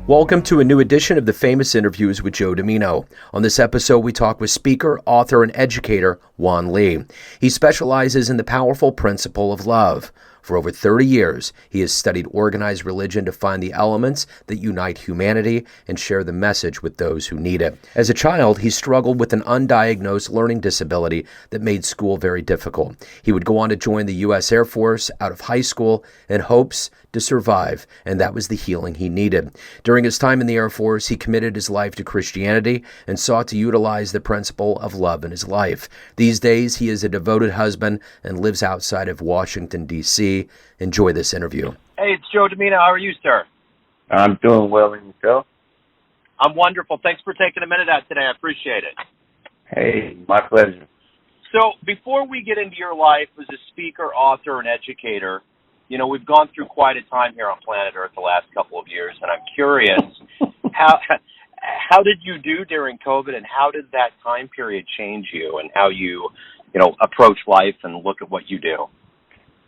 Welcome to a new edition of the Famous Interviews with Joe Dimino. On this episode, we talk with speaker, author, and educator Juan Lee. He specializes in the powerful principle of love. For over 30 years, he has studied organized religion to find the elements that unite humanity and share the message with those who need it. As a child, he struggled with an undiagnosed learning disability that made school very difficult. He would go on to join the U.S. Air Force out of high school in hopes to survive, and that was the healing he needed. During his time in the Air Force, he committed his life to Christianity and sought to utilize the principle of love in his life. These days, he is a devoted husband and lives outside of Washington, D.C. Enjoy this interview. Hey, it's Joe Dimino. How are you, sir? I'm doing well, and yourself? I'm wonderful. Thanks for taking a minute out today. I appreciate it. Hey, my pleasure. So before we get into your life as a speaker, author, and educator, you know, we've gone through quite a time here on planet Earth the last couple of years, and I'm curious, how did you do during COVID, and how did that time period change you and how you approach life and look at what you do?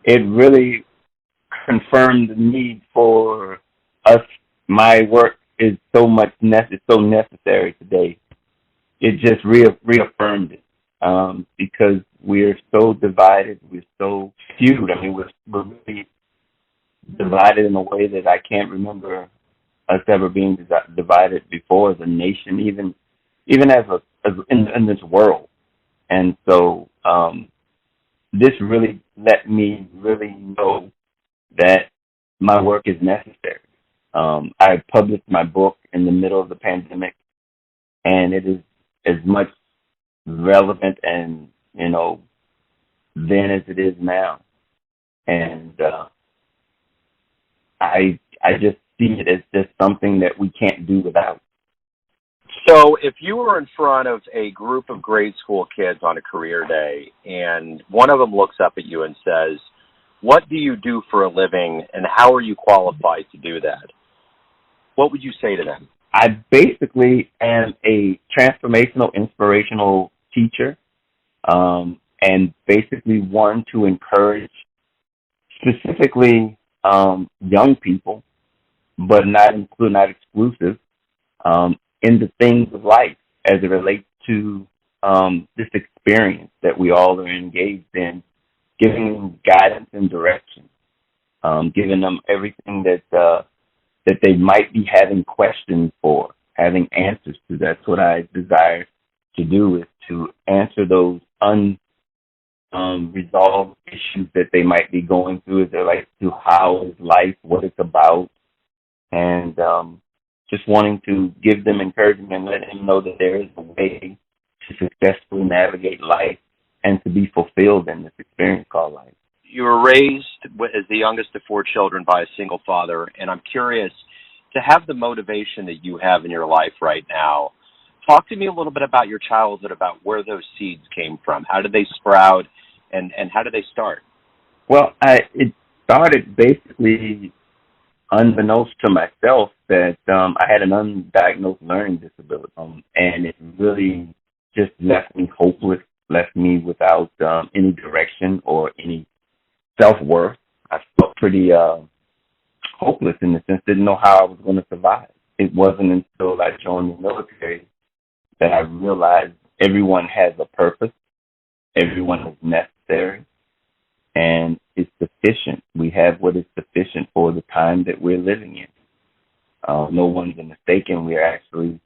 It really confirmed the need for us. My work is so necessary today. It just reaffirmed it because we're so divided. We're so skewed. I mean, we're really divided in a way that I can't remember us ever being divided before as a nation, even as in this world. And so this really let me really know that my work is necessary. I published my book in the middle of the pandemic, and it is as much relevant and then as it is now. And I just see it as just something that we can't do without. So if you were in front of a group of grade school kids on a career day and one of them looks up at you and says, "What do you do for a living and how are you qualified to do that?" what would you say to them? I basically am a transformational, inspirational teacher, and basically one to encourage specifically young people, but not exclusive, in the things of life as it relates to this experience that we all are engaged in, giving them guidance and direction, giving them everything that they might be having questions for, having answers to. That's what I desire to do, is to answer those unresolved issues that they might be going through as they like to how is life, what it's about, and just wanting to give them encouragement and let them know that there is a way to successfully navigate life and to be fulfilled in this experience called life. You were raised as the youngest of four children by a single father, and I'm curious, to have the motivation that you have in your life right now, talk to me a little bit about your childhood, about where those seeds came from. How did they sprout, and how did they start? Well, it started basically unbeknownst to myself that I had an undiagnosed learning disability, and it really just left me hopeless, left me without any direction or any self-worth. I felt pretty hopeless in the sense, didn't know how I was going to survive. It wasn't until I joined the military that I realized everyone has a purpose, everyone is necessary, and it's sufficient. We have what is sufficient for the time that we're living in. No one's mistaken. We actually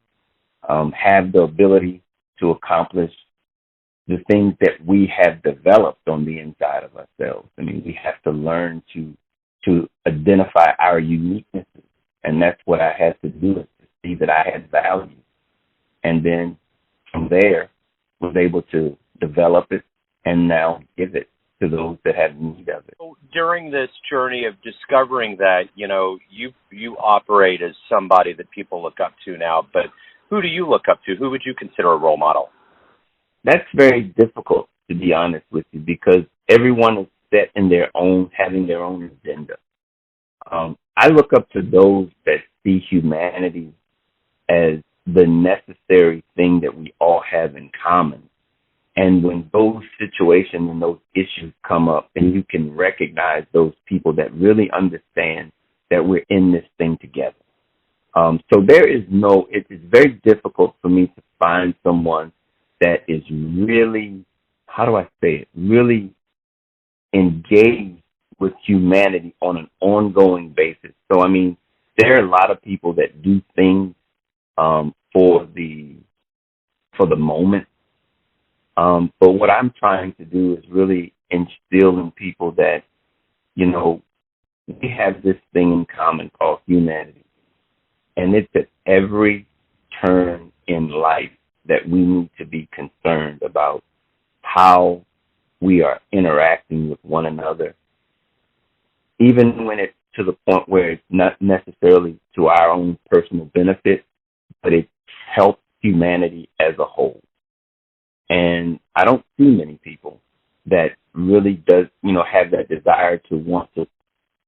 have the ability to accomplish the things that we have developed on the inside of ourselves. I mean, we have to learn to identify our uniquenesses, and that's what I had to do, is to see that I had value. And then from there, was able to develop it and now give it to those that have need of it. So during this journey of discovering that, you operate as somebody that people look up to now, but who do you look up to? Who would you consider a role model? That's very difficult, to be honest with you, because everyone is set in having their own agenda. I look up to those that see humanity as the necessary thing that we all have in common. And when those situations and those issues come up, and you can recognize those people that really understand that we're in this thing together. So there is no, it is very difficult for me to find someone that is really, how do I say it, really engaged with humanity on an ongoing basis. So, I mean, there are a lot of people that do things for the moment. But what I'm trying to do is really instill in people that, you know, we have this thing in common called humanity. And it's at every turn in life that we need to be concerned about how we are interacting with one another, even when it's to the point where it's not necessarily to our own personal benefit, but it helps humanity as a whole. And I don't see many people that really does, you know, have that desire to want to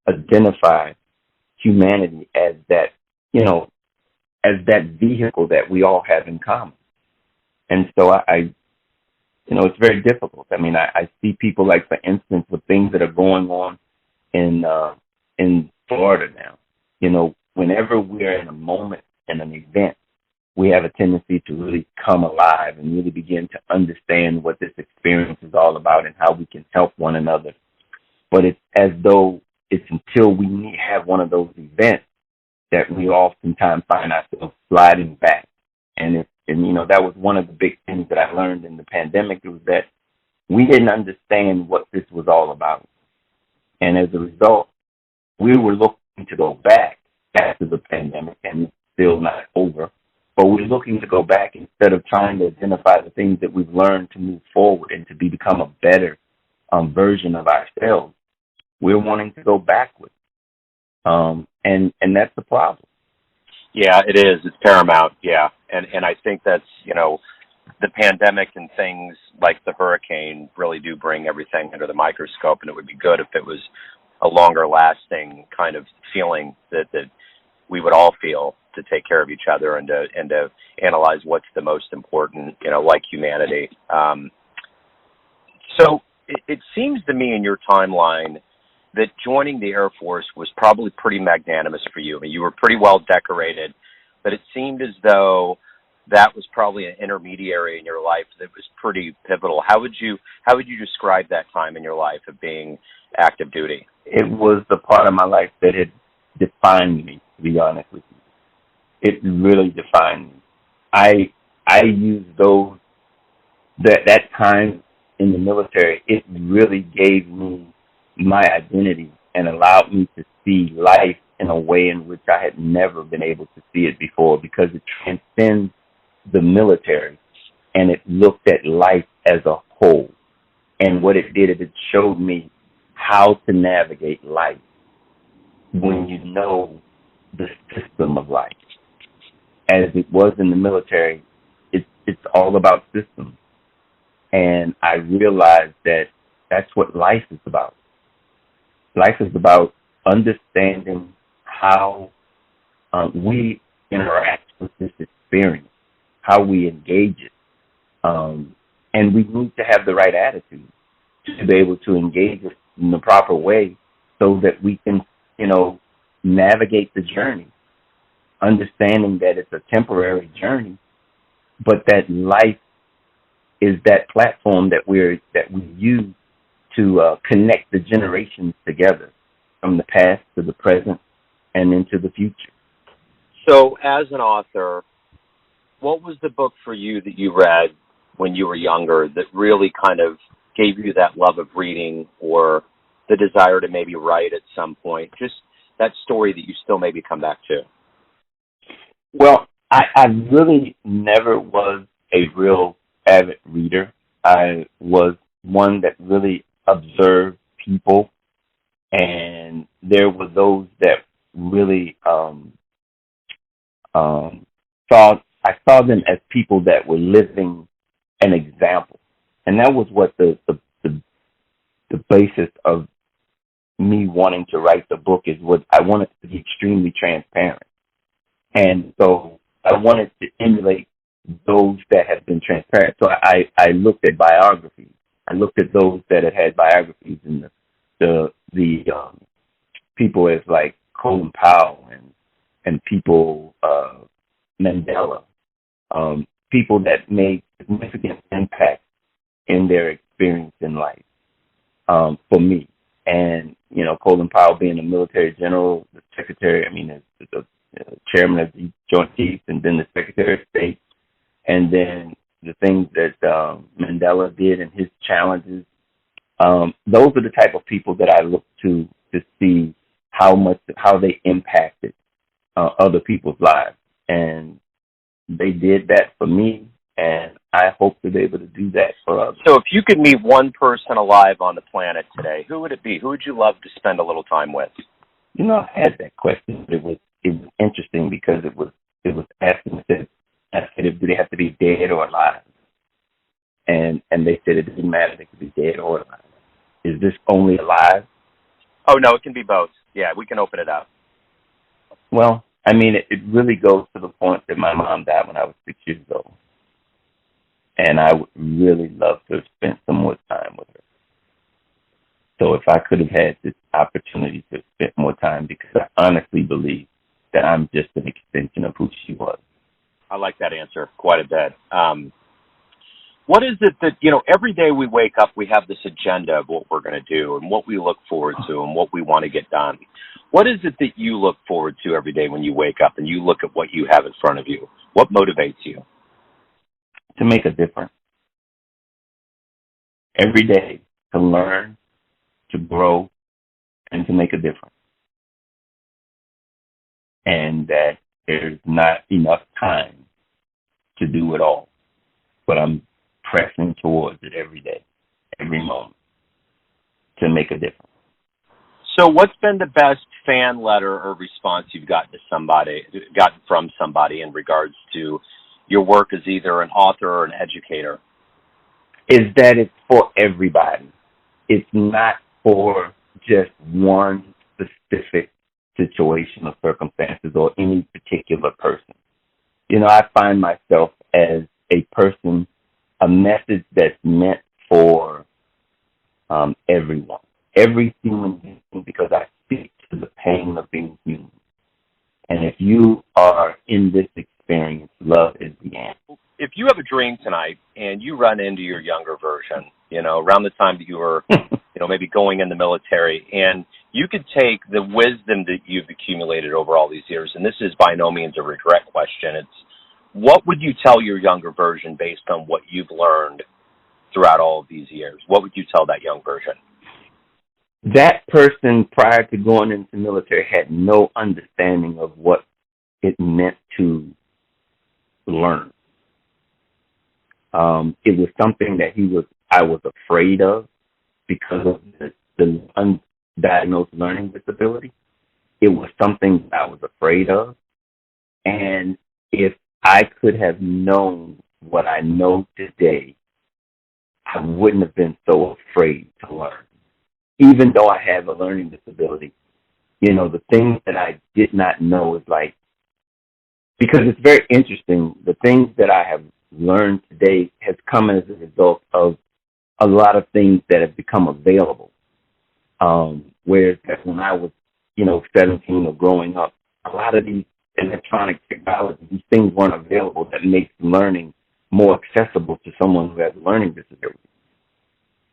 identify humanity as that, you know, as that vehicle that we all have in common. And so I you know, it's very difficult. I mean, I see people, like, for instance, with things that are going on in Florida now. You know, whenever we're in a moment, in an event, we have a tendency to really come alive and really begin to understand what this experience is all about and how we can help one another. But it's as though it's until we have one of those events that we oftentimes find ourselves sliding back. And you know, that was one of the big things that I learned in the pandemic, was that we didn't understand what this was all about. And as a result, we were looking to go back after the pandemic, and it's still not over. But we're looking to go back instead of trying to identify the things that we've learned to move forward and to become a better version of ourselves. We're wanting to go backwards. And that's the problem. Yeah, it is. It's paramount. Yeah. And I think that's, you know, the pandemic and things like the hurricane really do bring everything under the microscope, and it would be good if it was a longer lasting kind of feeling that we would all feel, to take care of each other and to analyze what's the most important, you know, like humanity. So it seems to me in your timeline that joining the Air Force was probably pretty magnanimous for you. I mean, you were pretty well decorated, but it seemed as though that was probably an intermediary in your life that was pretty pivotal. How would you describe that time in your life of being active duty? It was the part of my life that had defined me, to be honest with you. It really defined me. I used that time in the military. It really gave me my identity and allowed me to see life in a way in which I had never been able to see it before, because it transcends the military and it looked at life as a whole. And what it did is it showed me how to navigate life when you know the system of life. As it was in the military, it's all about systems. And I realized that that's what life is about. Life is about understanding how we interact with this experience, how we engage it. And we need to have the right attitude to be able to engage it in the proper way so that we can, you know, navigate the journey, understanding that it's a temporary journey, but that life is that platform that we use to connect the generations together from the past to the present and into the future. So as an author, what was the book for you that you read when you were younger that really kind of gave you that love of reading or the desire to maybe write at some point? Just that story that you still maybe come back to. Well, I really never was a real avid reader. I was one that really observed people, and there were those that really saw them as people that were living an example, and that was what the basis of me wanting to write the book is. What I wanted to be extremely transparent, and so I wanted to emulate those that have been transparent. So I looked at biographies. I looked at those that had biographies, and the people as like Colin Powell and people Mandela, people that made significant impact in their experience in life for me. And, Colin Powell being a military general, the secretary, the chairman of the Joint Chiefs, and then the Secretary of State, and then the things that Mandela did and his challenges. Those are the type of people that I look to see how they impacted other people's lives. And they did that for me, and I hope to be able to do that for others. So if you could meet one person alive on the planet today, who would it be? Who would you love to spend a little time with? I had that question. It was interesting because it was asking, do they have to be dead or alive? And they said it didn't matter. They could be dead or alive. Is this only alive? Oh, no, it can be both. Yeah, we can open it up. Well, it really goes to the point that my mom died when I was 6 years old. And I would really love to have spent some more time with her. So if I could have had this opportunity to spend more time, because I honestly believe that I'm just an extension of who she was. I like that answer quite a bit. What is it that, every day we wake up, we have this agenda of what we're going to do and what we look forward to and what we want to get done. What is it that you look forward to every day when you wake up and you look at what you have in front of you? What motivates you? To make a difference. Every day, to learn, to grow, and to make a difference. And that there's not enough time to do it all. But I'm pressing towards it every day, every moment, to make a difference. So what's been the best fan letter or response you've gotten from somebody in regards to your work as either an author or an educator? Is that it's for everybody. It's not for just one specific situation or circumstances or any particular person. I find myself as a person, a message that's meant for everyone, every human being, because I speak to the pain of being human. And if you are in this experience, love is the answer. If you have a dream tonight and you run into your younger version, around the time that you were, maybe going in the military, and you could take the wisdom that you've accumulated over all these years, and this is by no means a regret question, it's what would you tell your younger version based on what you've learned throughout all of these years? What would you tell that young version? That person prior to going into the military had no understanding of what it meant to learn. It was something that I was afraid of because of the undiagnosed learning disability. It was something I was afraid of. And if I could have known what I know today, I wouldn't have been so afraid to learn. Even though I have a learning disability, the things that I did not know is because it's very interesting, the things that I have learned today has come as a result of a lot of things that have become available. Whereas when I was, 17 or growing up, a lot of these electronic technology, these things weren't available that makes learning more accessible to someone who has a learning disability.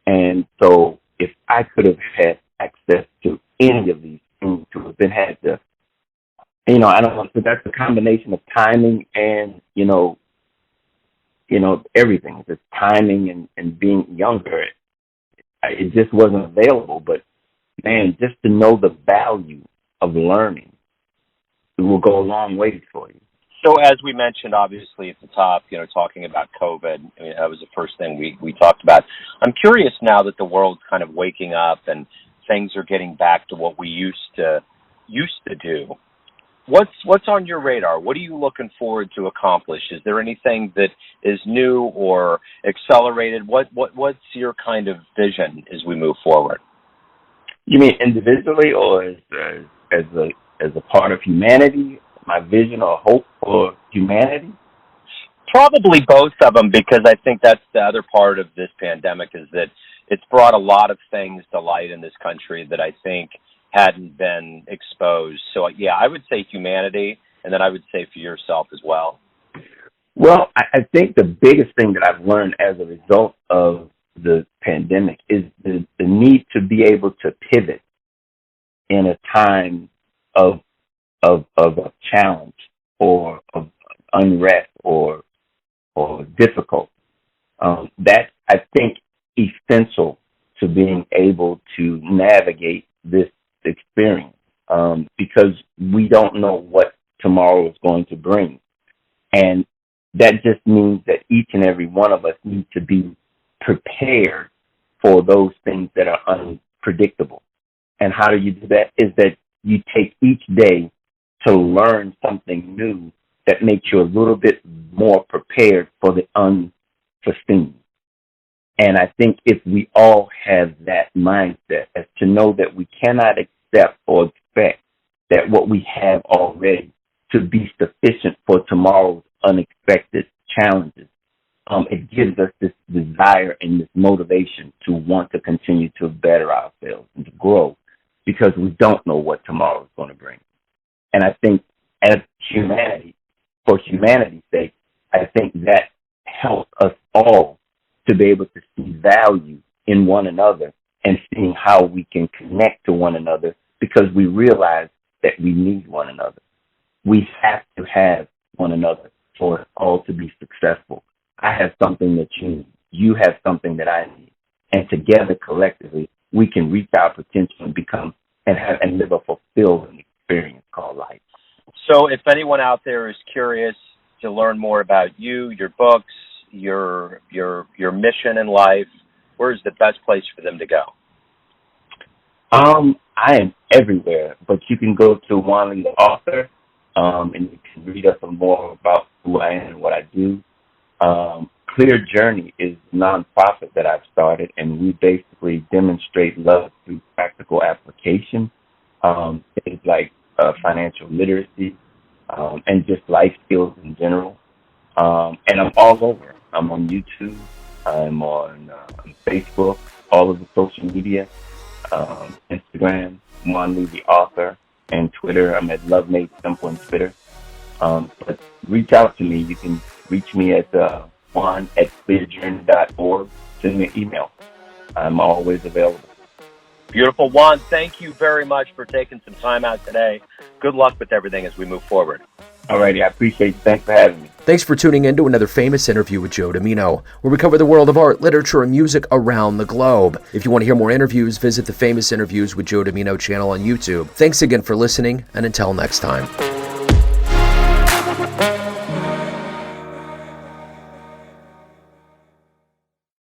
And so if I could have had access to any of these things, to have been had to, I don't know, so that's a combination of timing and, everything. It's timing and being younger. It just wasn't available. But, man, just to know the value of learning, it will go a long way for you. So as we mentioned, obviously, at the top, talking about COVID, that was the first thing we talked about. I'm curious now that the world's kind of waking up and things are getting back to what we used to do. What's on your radar? What are you looking forward to accomplish? Is there anything that is new or accelerated? What's your kind of vision as we move forward? You mean individually or as a part of humanity? My vision or hope for humanity? Probably both of them, because I think that's the other part of this pandemic is that it's brought a lot of things to light in this country that I think hadn't been exposed. So, yeah, I would say humanity, and then I would say for yourself as well. Well, I think the biggest thing that I've learned as a result of the pandemic is the need to be able to pivot in a time of a challenge or of unrest or difficult. That's, I think, essential to being able to navigate this experience, because we don't know what tomorrow is going to bring. And that just means that each and every one of us need to be prepared for those things that are unpredictable. And how do you do that? Is that you take each day to learn something new that makes you a little bit more prepared for the unforeseen. And I think if we all have that mindset, as to know that we cannot accept or expect that what we have already to be sufficient for tomorrow's unexpected challenges, it gives us this desire and this motivation to want to continue to better ourselves and to grow, because we don't know what tomorrow is going to bring. And I think as humanity, for humanity's sake, I think that helps us all to be able to see value in one another and seeing how we can connect to one another, because we realize that we need one another. We have to have one another for us all to be successful. I have something that you need. You have something that I need. And together, collectively, we can reach our potential and become and live a fulfilling experience called life. So if anyone out there is curious to learn more about you, your books, your mission in life, where's the best place for them to go? I am everywhere, but you can go to Juan Lee, the author, and you can read up more about who I am and what I do. Clear Journey is a nonprofit that I've started, and we basically demonstrate love through practical application. Things like financial literacy and just life skills in general. And I'm all over. I'm on YouTube. I'm on Facebook, all of the social media, Instagram, Juan Lee, the author, and Twitter. I'm at Love Made Simple on Twitter. But reach out to me. You can reach me at juan@clearjourney.org. Send me an email. I'm always available. Beautiful. Juan, thank you very much for taking some time out today. Good luck with everything as we move forward. All righty. I appreciate it. Thanks for having me. Thanks for tuning in to another famous interview with Joe Dimino, where we cover the world of art, literature, and music around the globe. If you want to hear more interviews, visit the Famous Interviews with Joe Dimino channel on YouTube. Thanks again for listening, and until next time.